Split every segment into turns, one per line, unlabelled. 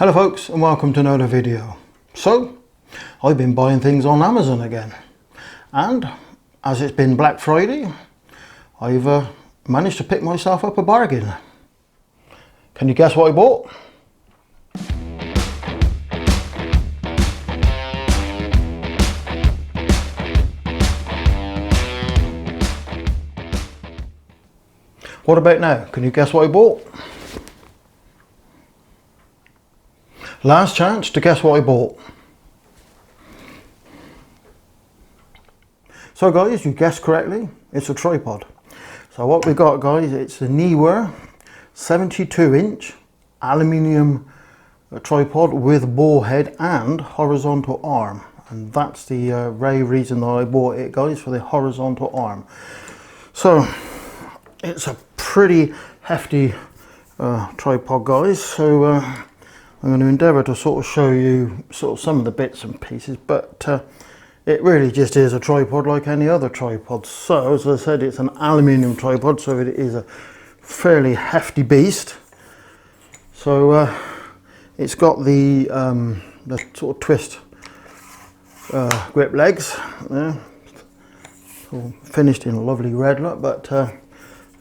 Hello folks, and welcome to another video. So, I've been buying things on Amazon again, and as it's been Black Friday, I've managed to pick myself up a bargain. Can you guess what I bought? What about now? Can you guess what I bought? Last chance to guess what I bought. So guys, you guessed correctly, it's a tripod. So what we got guys, it's the Neewer 72-inch aluminium tripod with ball head and horizontal arm. And that's the very reason that I bought it guys, for the horizontal arm. So it's a pretty hefty tripod guys, so I'm going to endeavour to sort of show you sort of some of the bits and pieces, but it really just is a tripod like any other tripod. So as I said, it's an aluminium tripod, so it is a fairly hefty beast. So it's got the sort of twist grip legs, all finished in a lovely red look, but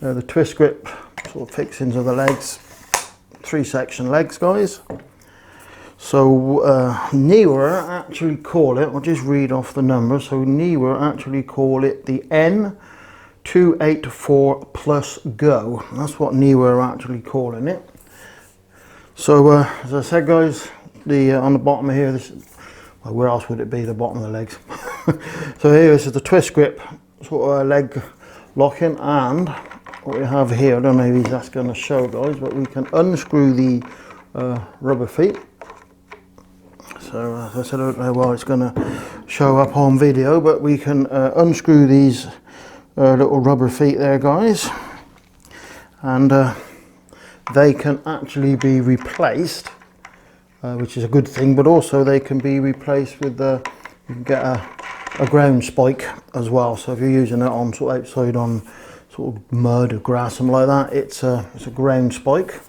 the twist grip sort of fixings of the legs, 3-section legs guys. So Neewer actually call it, I'll just read off the number, so Neewer actually call it the N284 Plus Go. That's what Neewer are actually calling it. So as I said guys, the on the bottom here, this, well, where else would it be, the bottom of the legs. So here this is the twist grip sort of leg locking, and what we have here, I don't know if that's going to show guys, but we can unscrew the rubber feet. So as I said, I don't know why it's going to show up on video, but we can unscrew these little rubber feet there guys, and they can actually be replaced, which is a good thing, but also they can be replaced with you can get a ground spike as well. So if you're using it on sort of outside on sort of mud or grass, something like that, it's a ground spike.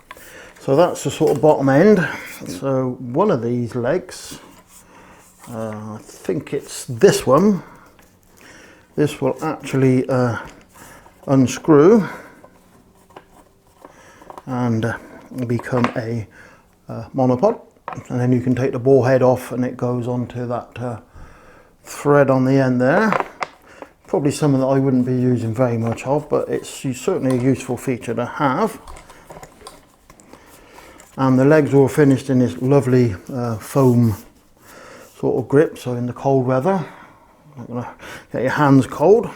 So that's the sort of bottom end. So one of these legs, I think it's this one, this will actually unscrew and become a monopod, and then you can take the ball head off and it goes onto that thread on the end there. Probably something that I wouldn't be using very much of, but it's certainly a useful feature to have. And the legs are all finished in this lovely foam sort of grip, so in the cold weather, not gonna get your hands cold.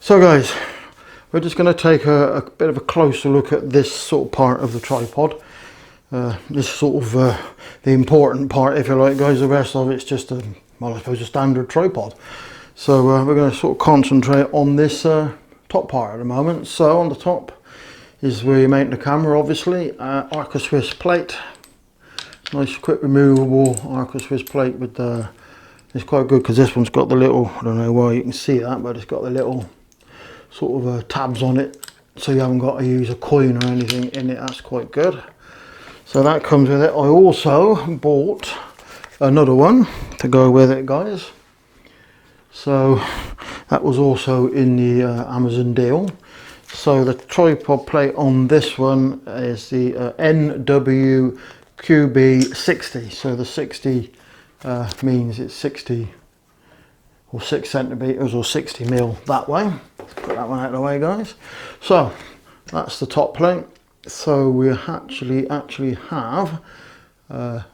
So guys, we're just going to take a bit of a closer look at this sort of part of the tripod. This sort of the important part, if you like guys. The rest of it's just a, well, I suppose a standard tripod. So we're going to sort of concentrate on this top part at the moment. So on the top is where you mount the camera, obviously. Arca Swiss plate, nice quick removable Arca Swiss plate with the, it's quite good because this one's got the little, I don't know why you can see that, but it's got the little sort of tabs on it, so you haven't got to use a coin or anything in it. That's quite good. So that comes with it. I also bought another one to go with it guys. So that was also in the Amazon deal. So the tripod plate on this one is the NWQB60. So the 60 means it's 60 or 6 centimeters or 60 mil that way. Let's put that one out of the way guys. So that's the top plate. So we actually have so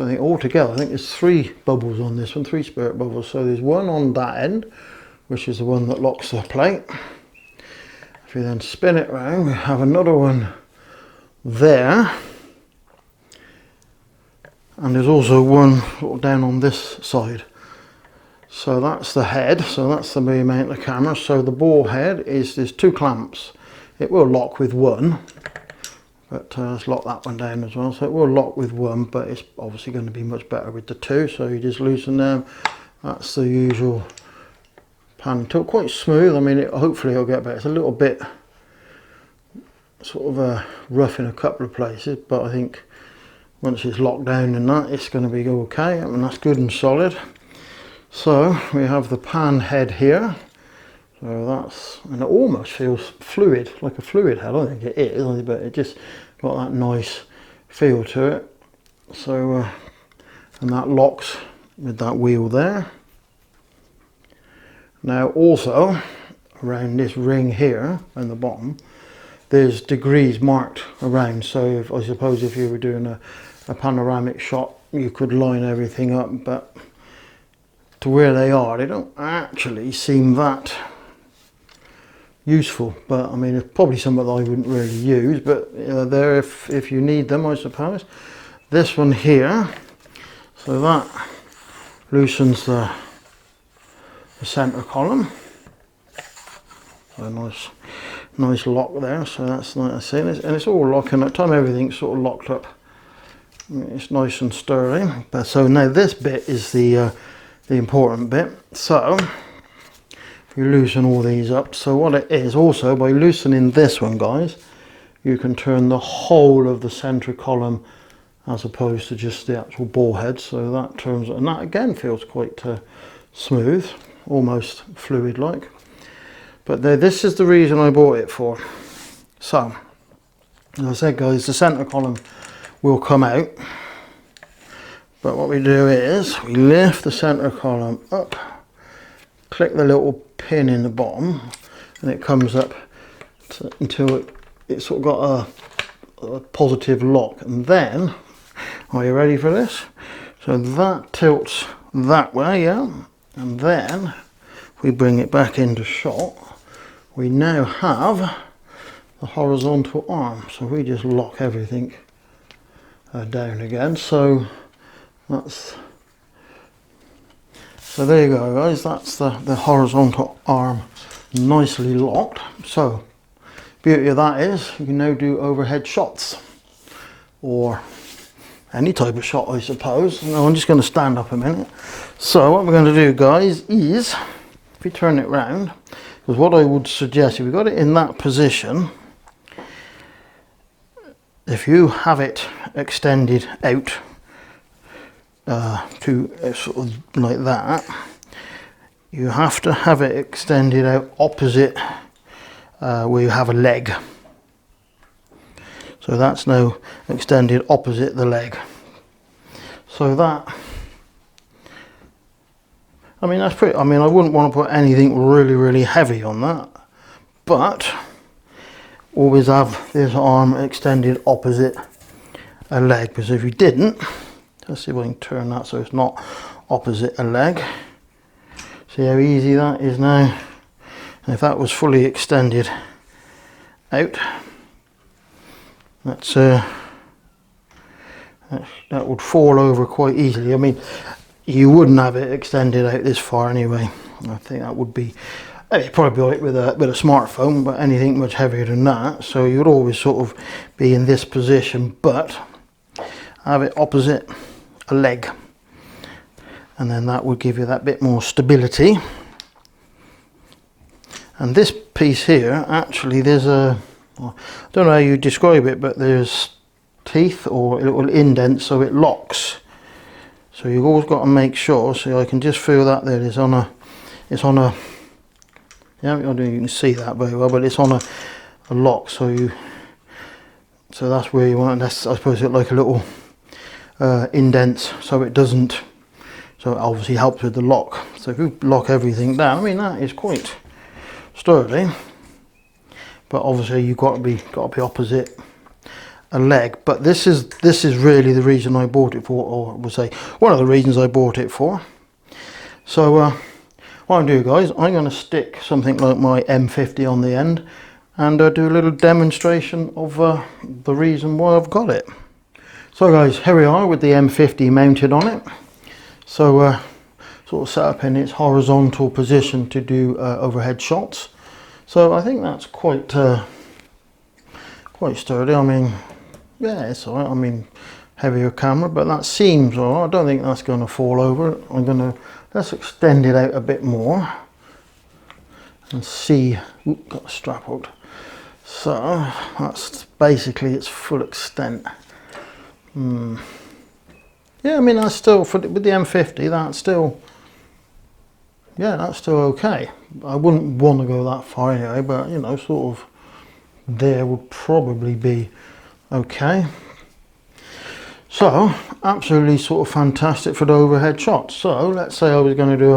I think altogether I think there's 3 bubbles on this one, 3 spirit bubbles. So there's one on that end, which is the one that locks the plate. If you then spin it round, we have another one there, and there's also one sort of down on this side. So that's the head, so that's the way you mount the camera. So the ball head is, there's 2 clamps. It will lock with one, but let's lock that one down as well. So it will lock with one, but it's obviously going to be much better with the 2. So you just loosen them. That's the usual pan tool, quite smooth. I mean, hopefully it'll get better. It's a little bit sort of rough in a couple of places, but I think once it's locked down and that, it's going to be okay, and that's good and solid. So we have the pan head here. So that's, and it almost feels fluid, like a fluid head. I don't think it is, but it just got that nice feel to it. So, and that locks with that wheel there. Now also, around this ring here on the bottom, there's degrees marked around. So if, I suppose if you were doing a panoramic shot, you could line everything up, but to where they are, they don't actually seem that useful. But I mean, it's probably something that I wouldn't really use, but they're there if you need them, I suppose. This one here, so that loosens the center column. So nice lock there. So that's nice, and it's all locking. At the time everything's sort of locked up. It's nice and sturdy. But so now this bit is the important bit. So if you loosen all these up, so what it is also, by loosening this one, guys, you can turn the whole of the center column as opposed to just the actual ball head. So that turns, and that again feels quite smooth, almost fluid like. But this is the reason I bought it for. So as I said, guys, the center column will come out, but what we do is we lift the center column up, click the little pin in the bottom, and it comes up until it's sort of got a positive lock. And then, are you ready for this? So that tilts that way, yeah, and then if we bring it back into shot, we now have the horizontal arm. So we just lock everything down again. So that's, so there you go, guys, that's the horizontal arm nicely locked. So beauty of that is you can now do overhead shots or any type of shot, I suppose. Now I'm just going to stand up a minute. So what we're going to do, guys, is if we turn it round, because what I would suggest, if you've got it in that position, if you have it extended out to sort of like that, you have to have it extended out opposite where you have a leg. So that's now extended opposite the leg. So that, I mean, that's pretty, I mean, I wouldn't want to put anything really heavy on that, but always have this arm extended opposite a leg, because if you didn't, let's see if I can turn that so it's not opposite a leg. See how easy that is now? And if that was fully extended out, that's that would fall over quite easily. I mean, you wouldn't have it extended out this far anyway. I think that would be, it'd probably be like with a smartphone, but anything much heavier than that. So you would always sort of be in this position, but have it opposite a leg, and then that would give you that bit more stability. And this piece here, actually, there's a, I don't know how you describe it, but there's teeth or little indents, so it locks. So you've always got to make sure. So I can just feel that there. It's on a, yeah, I don't know if you can see that very well, but it's on a lock. So that's where you want. That's, I suppose, it like a little indents, so it doesn't. So it obviously helps with the lock. So if you lock everything down, I mean, that is quite sturdy. But obviously you've got to be opposite a leg. But this is really the reason I bought it for, or we'll say one of the reasons I bought it for. So what I'm doing, guys, I'm going to stick something like my M50 on the end and do a little demonstration of the reason why I've got it. So guys, here we are with the M50 mounted on it. So sort of set up in its horizontal position to do overhead shots. So I think that's quite sturdy. I mean, yeah, it's alright. I mean, heavier camera, but that seems alright. I don't think that's going to fall over. Let's extend it out a bit more and see. Oop, got the strap hooked. So that's basically its full extent. Yeah, I mean, that's still, with the M50, that's still, yeah, that's still okay. I wouldn't want to go that far anyway, but you know, sort of there would probably be okay. So absolutely sort of fantastic for the overhead shots. So let's say I was going to do a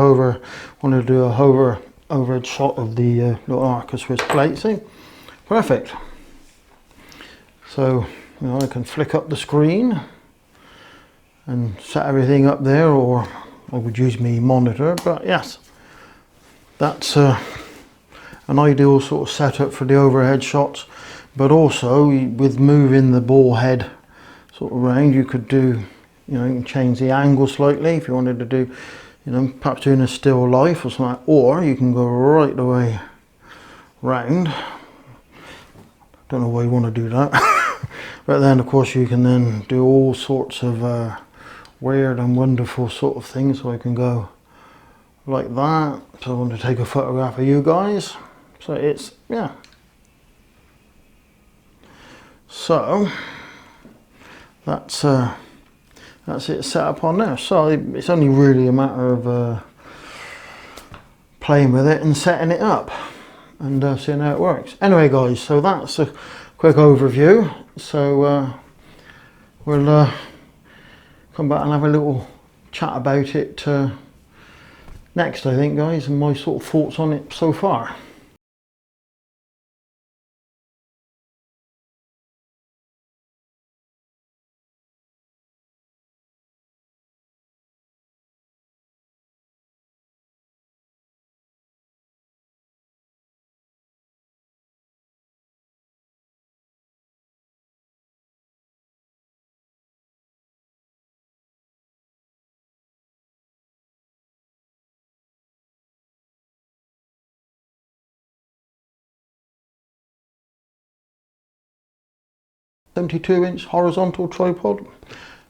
overhead shot of the little Arca Swiss plate. See, perfect. So you know, I can flick up the screen and set everything up there, or I would use my monitor. But yes, that's an ideal sort of setup for the overhead shots. But also with moving the ball head sort of round, you could do, you know, you can change the angle slightly if you wanted to do, you know, perhaps doing a still life or something, or you can go right the way round. Don't know why you want to do that. But then of course you can then do all sorts of weird and wonderful sort of things. So I can go like that. So I want to take a photograph of you guys. So it's, yeah. So that's it set up on there. So it's only really a matter of playing with it and setting it up and seeing how it works. Anyway guys, so that's a quick overview. So we'll come back and have a little chat about it next, I think, guys, and my sort of thoughts on it so far. .72-inch horizontal tripod.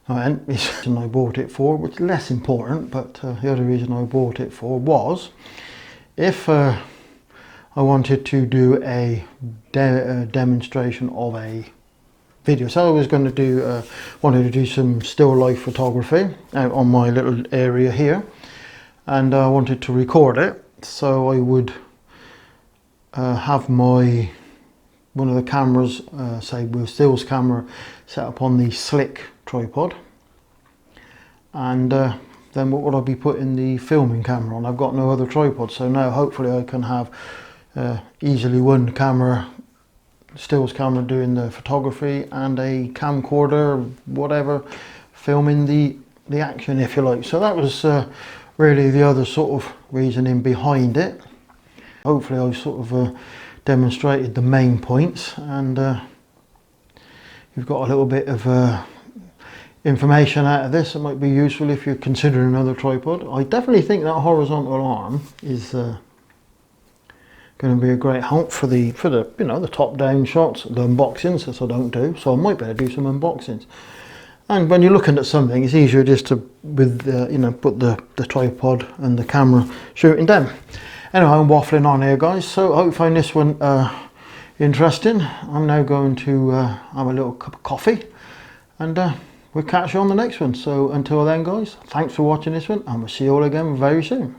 And it's the reason I bought it for, which is less important, but the other reason I bought it for was if I wanted to do a demonstration of a video. So I was going to do, wanted to do some still life photography out on my little area here, and I wanted to record it. So I would have my one of the cameras, say with stills camera, set up on the Slik tripod, and then what would I be putting the filming camera on? I've got no other tripod, so now hopefully I can have easily one camera, stills camera doing the photography, and a camcorder, whatever, filming the action, if you like. So that was really the other sort of reasoning behind it. Hopefully I sort of demonstrated the main points, and you've got a little bit of information out of this that might be useful if you're considering another tripod. I definitely think that horizontal arm is going to be a great help for the you know, the top down shots, the unboxings, as I don't do, so I might better do some unboxings. And when you're looking at something, it's easier just to you know, put the tripod and the camera shooting down. Anyway, I'm waffling on here, guys, so I hope you find this one interesting. I'm now going to have a little cup of coffee, and we'll catch you on the next one. So until then, guys, thanks for watching this one, and we'll see you all again very soon.